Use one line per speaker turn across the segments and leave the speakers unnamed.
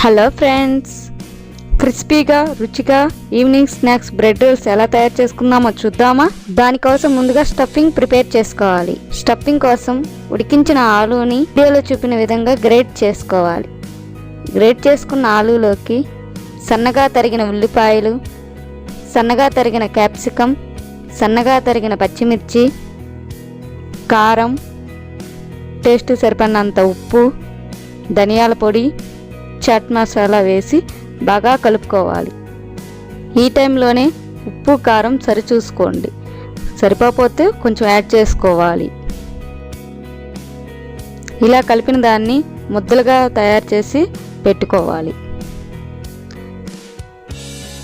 Hello friends, క్రిస్పీగా రుచిగా evening snacks bread roles ఎలా తయారు చేసుకుందామో చూద్దామా. దానికోసం ముందుగా స్టఫింగ్ ప్రిపేర్ చేసుకోవాలి. స్టఫింగ్ కోసం ఉడికించిన ఆలూని వీడియోలో చూపిన విధంగా గ్రేట్ చేసుకోవాలి. గ్రేట్ చేసుకున్న ఆలూలోకి సన్నగా తరిగిన ఉల్లిపాయలు, సన్నగా తరిగిన క్యాప్సికమ్, సన్నగా తరిగిన పచ్చిమిర్చి, కారం, టేస్ట్ సరిపడినంత ఉప్పు, ధనియాల పొడి, చాట్ మసాలా వేసి బాగా కలుపుకోవాలి. ఈ టైంలోనే ఉప్పు కారం సరిచూసుకోండి, సరిపోతే కొంచెం యాడ్ చేసుకోవాలి. ఇలా కలిపిన దాన్ని ముద్దలుగా తయారు చేసి పెట్టుకోవాలి.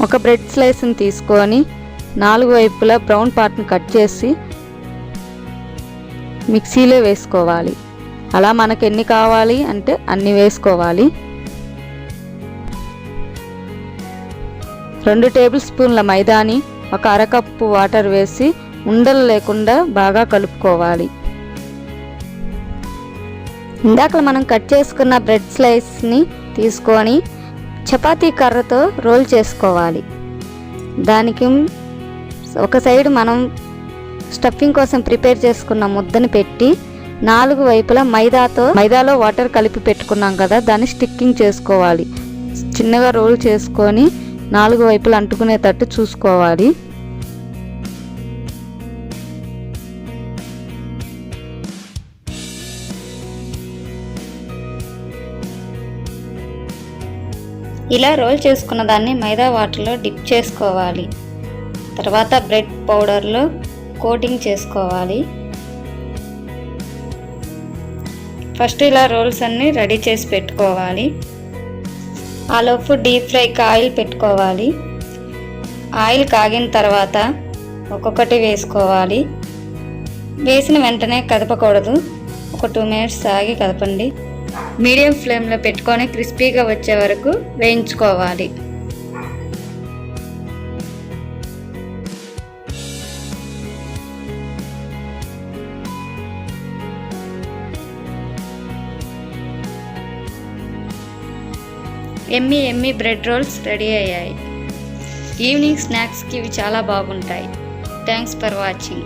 ఒక బ్రెడ్ స్లైస్ని తీసుకొని 4 వైపులా బ్రౌన్ పార్ట్ని కట్ చేసి మిక్సీలో వేసుకోవాలి. అలా మనకు ఎన్ని కావాలి అంటే అన్ని వేసుకోవాలి. 2 టేబుల్ స్పూన్ల మైదాని ఒక అరకప్పు వాటర్ వేసి ఉండలు లేకుండా బాగా కలుపుకోవాలి. ఇందాక మనం కట్ చేసుకున్న బ్రెడ్ స్లైస్ని తీసుకొని చపాతీ కర్రతో రోల్ చేసుకోవాలి. దానికి ఒక సైడ్ మనం స్టఫింగ్ కోసం ప్రిపేర్ చేసుకున్న ముద్దని పెట్టి 4 వైపులా మైదాలో వాటర్ కలిపి పెట్టుకున్నాం కదా, దాన్ని స్టిక్కింగ్ చేసుకోవాలి. చిన్నగా రోల్ చేసుకొని 4 వైపులా అంటుకునేటట్టు చూసుకోవాలి. ఇలా రోల్ చేసుకున్న దాన్ని మైదా వాటర్లో డిప్ చేసుకోవాలి. తర్వాత బ్రెడ్ పౌడర్లో కోటింగ్ చేసుకోవాలి. ఫస్ట్ ఇలా రోల్స్ అన్నీ రెడీ చేసి పెట్టుకోవాలి. ఆలోపు డీప్ ఫ్రైకి ఆయిల్ పెట్టుకోవాలి. ఆయిల్ కాగిన తర్వాత ఒక్కొక్కటి వేసుకోవాలి. వేసిన వెంటనే కదపకూడదు, ఒక 2 మినిట్స్ ఆగి కదపండి. మీడియం ఫ్లేమ్లో పెట్టుకొని క్రిస్పీగా వచ్చే వరకు వేయించుకోవాలి. ఎమ్మి బ్రెడ్ రోల్స్ రెడీ అయ్యాయి. ఈవినింగ్ స్నాక్స్కి ఇవి చాలా బాగుంటాయి. Thanks for watching.